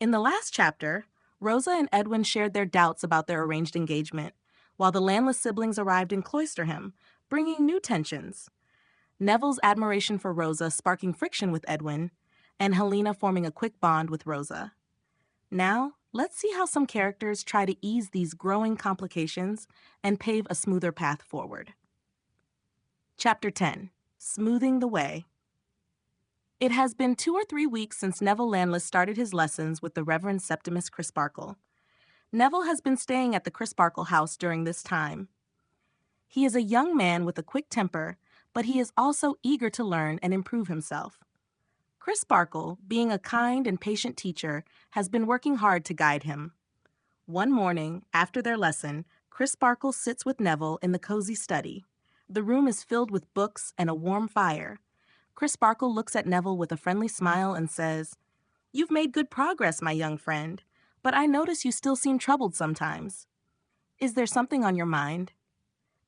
In the last chapter, Rosa and Edwin shared their doubts about their arranged engagement, while the Landless siblings arrived in Cloisterham, bringing new tensions. Neville's admiration for Rosa sparking friction with Edwin, and Helena forming a quick bond with Rosa. Now, let's see how some characters try to ease these growing complications and pave a smoother path forward. Chapter 10. Smoothing the Way. It has been 2 or 3 weeks since Neville Landless started his lessons with the Reverend Septimus Crisparkle. Neville has been staying at the Crisparkle house during this time. He is a young man with a quick temper, but he is also eager to learn and improve himself. Crisparkle, being a kind and patient teacher, has been working hard to guide him. One morning, after their lesson, Crisparkle sits with Neville in the cozy study. The room is filled with books and a warm fire. Crisparkle looks at Neville with a friendly smile and says, "You've made good progress, my young friend, but I notice you still seem troubled sometimes. Is there something on your mind?"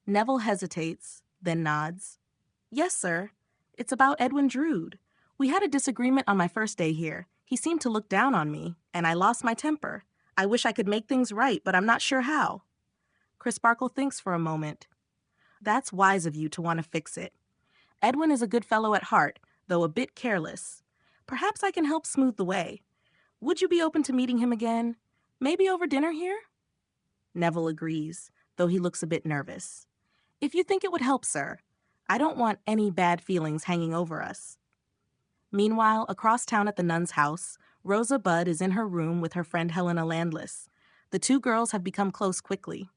Neville hesitates, then nods. "Yes, sir. It's about Edwin Drood. We had a disagreement on my first day here. He seemed to look down on me, and I lost my temper. I wish I could make things right, but I'm not sure how." Crisparkle thinks for a moment. "That's wise of you to want to fix it. Edwin is a good fellow at heart, though a bit careless. Perhaps I can help smooth the way. Would you be open to meeting him again? Maybe over dinner here?" Neville agrees, though he looks a bit nervous. "If you think it would help, sir. I don't want any bad feelings hanging over us." Meanwhile, across town at the nun's house, Rosa Budd is in her room with her friend Helena Landless. The two girls have become close quickly.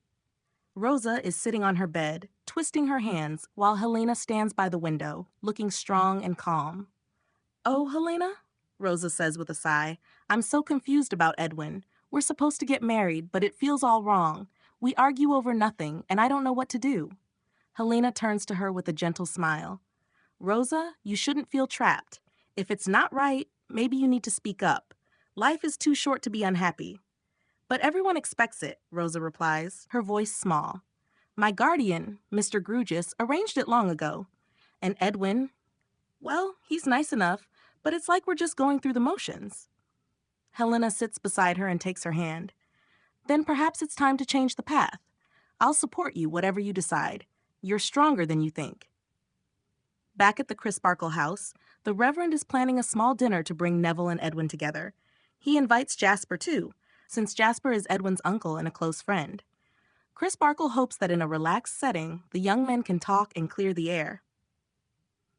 Rosa is sitting on her bed, twisting her hands, while Helena stands by the window, looking strong and calm. "Oh, Helena," Rosa says with a sigh, "I'm so confused about Edwin. We're supposed to get married, but it feels all wrong. We argue over nothing, and I don't know what to do." Helena turns to her with a gentle smile. "Rosa, you shouldn't feel trapped. If it's not right, maybe you need to speak up. Life is too short to be unhappy." "But everyone expects it," Rosa replies, her voice small. "My guardian, Mr. Grewgious, arranged it long ago. And Edwin, well, he's nice enough, but it's like we're just going through the motions." Helena sits beside her and takes her hand. "Then perhaps it's time to change the path. I'll support you, whatever you decide. You're stronger than you think." Back at the Crisparkle house, the Reverend is planning a small dinner to bring Neville and Edwin together. He invites Jasper, too, since Jasper is Edwin's uncle and a close friend. Crisparkle hopes that in a relaxed setting, the young men can talk and clear the air.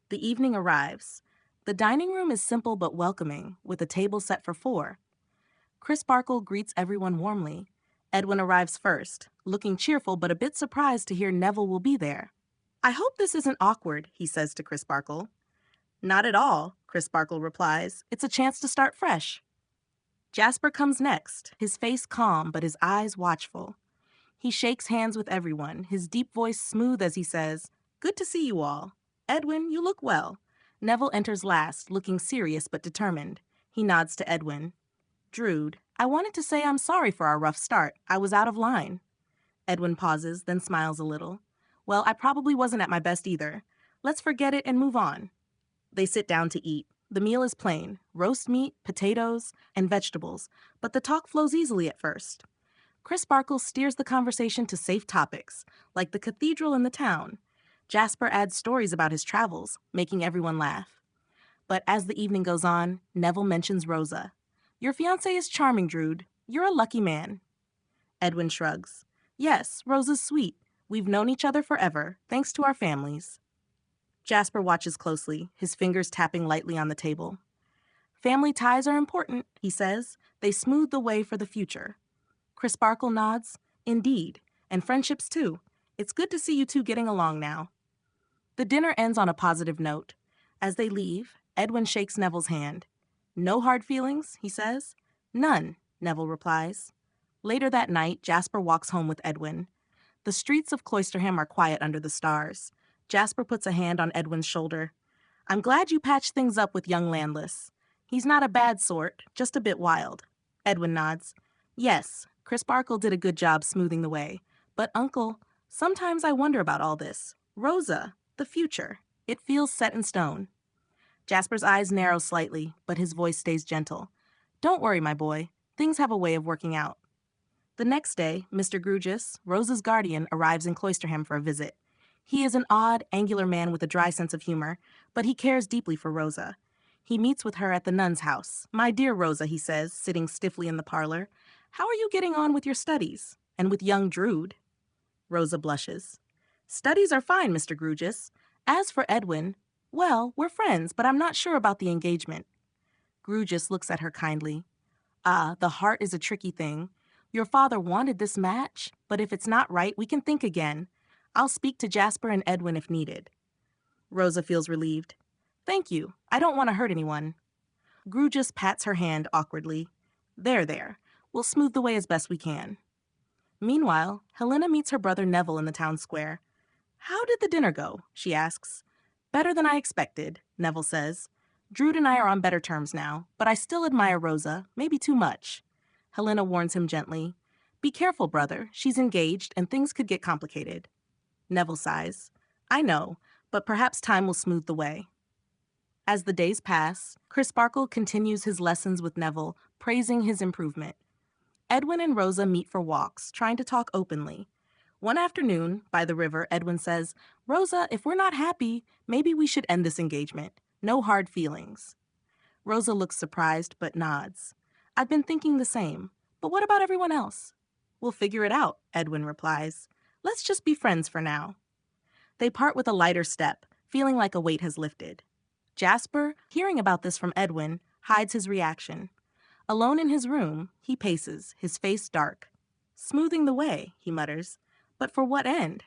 The evening arrives. The dining room is simple but welcoming, with a table set for 4. Crisparkle greets everyone warmly. Edwin arrives first, looking cheerful but a bit surprised to hear Neville will be there. "I hope this isn't awkward," he says to Crisparkle. "Not at all," Crisparkle replies. "It's a chance to start fresh." Jasper comes next, his face calm but his eyes watchful. He shakes hands with everyone, his deep voice smooth as he says, "Good to see you all. Edwin, you look well." Neville enters last, looking serious but determined. He nods to Edwin. "Drood, I wanted to say I'm sorry for our rough start. I was out of line." Edwin pauses, then smiles a little. "Well, I probably wasn't at my best either. Let's forget it and move on." They sit down to eat. The meal is plain, roast meat, potatoes, and vegetables, but the talk flows easily at first. Crisparkle steers the conversation to safe topics, like the cathedral and the town. Jasper adds stories about his travels, making everyone laugh. But as the evening goes on, Neville mentions Rosa. "Your fiancé is charming, Drood. You're a lucky man." Edwin shrugs. "Yes, Rosa's sweet. We've known each other forever, thanks to our families." Jasper watches closely, his fingers tapping lightly on the table. "Family ties are important," he says. "They smooth the way for the future." Crisparkle nods. "Indeed, and friendships too. It's good to see you two getting along now." The dinner ends on a positive note. As they leave, Edwin shakes Neville's hand. "No hard feelings," he says. "None," Neville replies. Later that night, Jasper walks home with Edwin. The streets of Cloisterham are quiet under the stars. Jasper puts a hand on Edwin's shoulder. "I'm glad you patched things up with young Landless. He's not a bad sort, just a bit wild." Edwin nods. "Yes, Crisparkle did a good job smoothing the way. But, Uncle, sometimes I wonder about all this. Rosa, the future. It feels set in stone." Jasper's eyes narrow slightly, but his voice stays gentle. Don't worry, my boy. Things have a way of working out. The next day, Mr. Grewgious, Rosa's guardian, arrives in Cloisterham for a visit. He is an odd, angular man with a dry sense of humor, but he cares deeply for Rosa. He meets with her at the nun's house. "My dear Rosa," he says, sitting stiffly in the parlor, "how are you getting on with your studies? And with young Drood?" Rosa blushes. "Studies are fine, Mr. Grewgious. As for Edwin, well, we're friends, but I'm not sure about the engagement." Grewgious looks at her kindly. "Ah, the heart is a tricky thing. Your father wanted this match, but if it's not right, we can think again. I'll speak to Jasper and Edwin if needed." Rosa feels relieved. "Thank you. I don't want to hurt anyone." Grewgious pats her hand awkwardly. There. We'll smooth the way as best we can." Meanwhile, Helena meets her brother Neville in the town square. "How did the dinner go?" she asks. "Better than I expected," Neville says. "Drood and I are on better terms now, but I still admire Rosa, maybe too much." Helena warns him gently. "Be careful, brother. She's engaged, and things could get complicated." Neville sighs. "I know, but perhaps time will smooth the way." As the days pass, Crisparkle continues his lessons with Neville, praising his improvement. Edwin and Rosa meet for walks, trying to talk openly. One afternoon, by the river, Edwin says, "Rosa, if we're not happy, maybe we should end this engagement. No hard feelings." Rosa looks surprised, but nods. "I've been thinking the same. But what about everyone else?" "We'll figure it out," Edwin replies. "Let's just be friends for now." They part with a lighter step, feeling like a weight has lifted. Jasper, hearing about this from Edwin, hides his reaction. Alone in his room, he paces, his face dark. "Smoothing the way," he mutters. "But for what end?"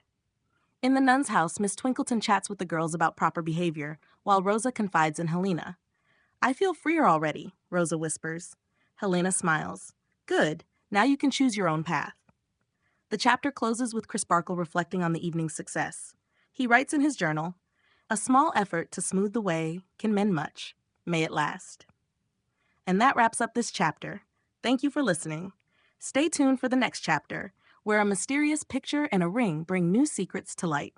In the nun's house, Miss Twinkleton chats with the girls about proper behavior, while Rosa confides in Helena. "I feel freer already," Rosa whispers. Helena smiles. "Good. Now you can choose your own path." The chapter closes with Crisparkle reflecting on the evening's success. He writes in his journal, "A small effort to smooth the way can mend much. May it last." And that wraps up this chapter. Thank you for listening. Stay tuned for the next chapter, where a mysterious picture and a ring bring new secrets to light.